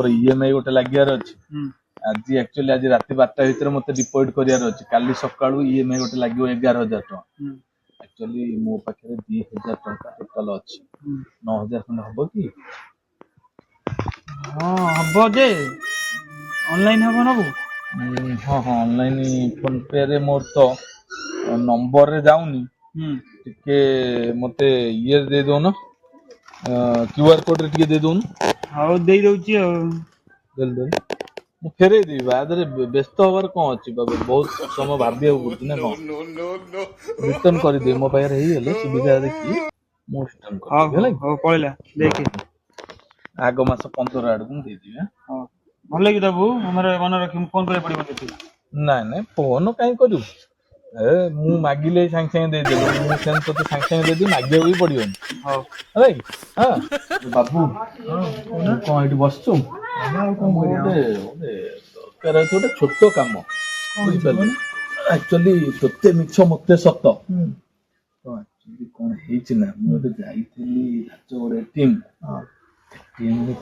EMI गोटे लगियार अछि आज एक्चुअली आज रात 12 भितर मते डिपॉजिट करियार अछि काली सकाळू ईएमआई गोटे लागियो 11000 टका एक्चुअली मो पाखरे 2000 टका टोटल अछि 9000 खंड हबो कि हां हबो जे ऑनलाइन हबो नबो हां हां ऑनलाइन फोन पे रे मोर तो नंबर रे जाउनी टिके मते ये दे दो ना क्यूआर कोड रे टिके दे दोन हाउ देई दउची आ देल देल ମୁଁ ଫେରେଇ ଦେବି ବାଦରେ ବ୍ୟସ୍ତ ହବାର କଣ ଅଛି ବାବୁ ବହୁତ ସମୟ ଭାବିବାକୁ ପଡୁଛି ନା କଣ ରିଟର୍ନ କରିଦେବି ମୋ ପାଖରେ ହେଇଗଲେ ସୁବିଧା ଦେଖି ମୁଁ ରିଟର୍ନ କରିଦେବି ହେଲା ହଉ ପଳେଇଲା ଦେଖେ ଆଗ ମାସ 15 ଆଡକୁ ମୁଁ ଦେଇଦେବି ହଁ ଭଲ କି ଦବୁ ମନେ ରଖି ଫୋନ କରିବାକୁ ପଡିବ ତତେ ନାଇଁ ନାଇଁ ଫୋନ କାଇଁ କରିବୁ ଏ ମୁଁ ମାଗିଲେ ସାଙ୍ଗେ ସାଙ୍ଗେ ଦେଇଦେବି ମୁଁ ସେମିତି ତତେ ସାଙ୍ଗେ ସାଙ୍ଗେ ଦେଇଦେବି ମାଗିବାକୁ ବି ପଡିବନି ହଉ ହେଲା କି ହଁ ବାବୁ କଣ ଏଠି ବସିଛୁ ଦରକାର ଅଛି ଗୋଟେ ଛୋଟ କାମ ବୁଝିପାରିଲେ ଆକ୍ଚୁଆଲି ତୋତେ ମିଛ ମତେ ସତ ଆକ୍ଚୁଆଲି କଣ ହେଇଛି ନା ମୁଁ ଏବେ ଯାଇଥିଲି ରାଜଗଡ଼ ଏଟିଏମ୍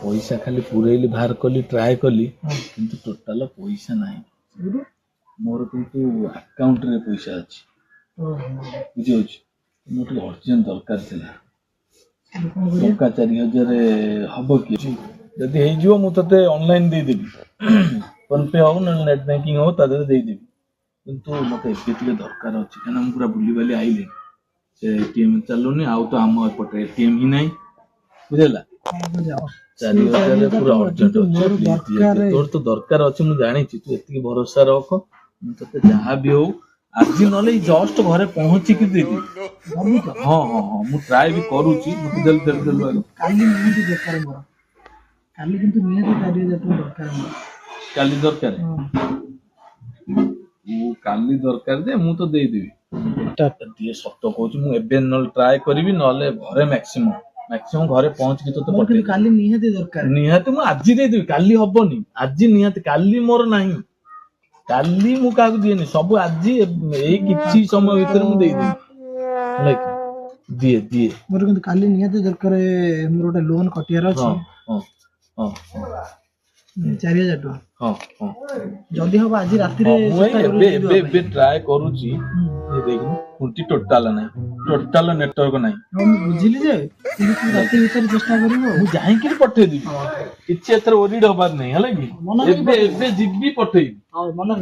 ପଇସା ଖାଲି ପୁରେଇଲି ବାହାର କଲି ଟ୍ରାଏ କଲି କିନ୍ତୁ ଟୋଟାଲ ପଇସା ନାହିଁ ମୋର କିନ୍ତୁ ଆକାଉଣ୍ଟରେ ପଇସା ଅଛି ବୁଝିପାରୁଛି ମୋର ଟିକେ ଅର୍ଜେଣ୍ଟ ଦରକାର ଥିଲା ଟଙ୍କା 4000 ହବ କି ଯଦି ହେଇଯିବ ମୁଁ ତତେ ଅନଲାଇନ ଦେଇଦେବି ଫୋନ ପେ ହଉ ନହେଲେ ନେଟ୍ ବ୍ୟାଙ୍କିଙ୍ଗ ହଉ ତା ଦେହରେ ଦେଇଦେବି କିନ୍ତୁ ମତେ ଏବେ ଟିକେ ଦରକାର ଅଛି କାହିଁକିନା ମୁଁ ପୁରା ବୁଲିବାଲି ଆଇଲି ସେ ଏଟିଏମ୍ ଚାଲୁନି ଆଉ ତ ଆମ ଏପଟେ ଏଟିଏମ୍ ହିଁ ନାହିଁ ବୁଝିଲା 4000 ପୁରା ଅର୍ଜେଣ୍ଟ ଅଛି ତୋର ତ ଦରକାର ଅଛି ମୁଁ ଜାଣିଛି ତୁ ଏତିକି ଭରସା ରଖ ମୁଁ ତତେ ଯାହା ବି ହଉ ଆଜି ନହେଲେ ଜଷ୍ଟ ଘରେ ପହଞ୍ଚିକି ଦେଇଦେବି ହଁ ହଁ ହଁ ମୁଁ ଟ୍ରାଏ ବି କରୁଛି ମତେ ଦେଲୁ କାଲି ନିହାତି ଦରକାର ମୋର କାଲି କିନ୍ତୁ ନିହାତି 4000 ଟଙ୍କା ଦରକାର ମୋର କାଲି ଦରକାର କାଲି ଦରକାର ଯେ ମୁଁ ତ ଦେଇଦେବି ଟିକେ ସତ କହୁଛି ମୁଁ ଏବେ ନହେଲେ ଟ୍ରାଏ କରିବି ନହେଲେ ଘରେ ମ୍ୟାକ୍ସିମମ୍ ଘରେ ପହଞ୍ଚିକି ତତେ ପଠେଇବି କାଲି ନିହାତି ଦରକାର ନିହାତି ମୁଁ ଆଜି ଦେଇଦେବି କାଲି ହବନି ଆଜି ନିହାତି କାଲି ମୋର ନାହିଁ କାଲି ମୁଁ କାହାକୁ ଦିଏନି ସବୁ ଆଜି ଏଇ କିଛି ସମୟ ଭିତରେ ମୁଁ ଦେଇଦେବି ହେଲା କି ଦିଏ ମୋର କିନ୍ତୁ କାଲି ନିହାତି ଦରକାର ମୋର ଗୋଟେ ଲୋନ୍ କଟିବାର ଅଛି ହଁ 4000 ଟଙ୍କା ହଁ ହଁ ଯଦି ହବ ଆଜି ରାତିରେ ମୁଁ ଏବେ ଟ୍ରାଏ କରୁଛି ଦେଖିନି ଖୁଣ୍ଟି ଟୋଟାଲ ନାହିଁ ଟୋଟାଲ ନେଟୱାର୍କ ନାହିଁ ମୁଁ ବୁଝିଲି ଯେ କିନ୍ତୁ ତୁ ରାତି ଭିତରେ ଚେଷ୍ଟା କରିବୁ ମୁଁ ଯାଇକି ପଠେଇଦେବି କିଛି ଏଥର ଓରିଡ୍ ହବାର ନାହିଁ ହେଲା କି ଏବେ ଯିବି ପଠେଇବି ମନେ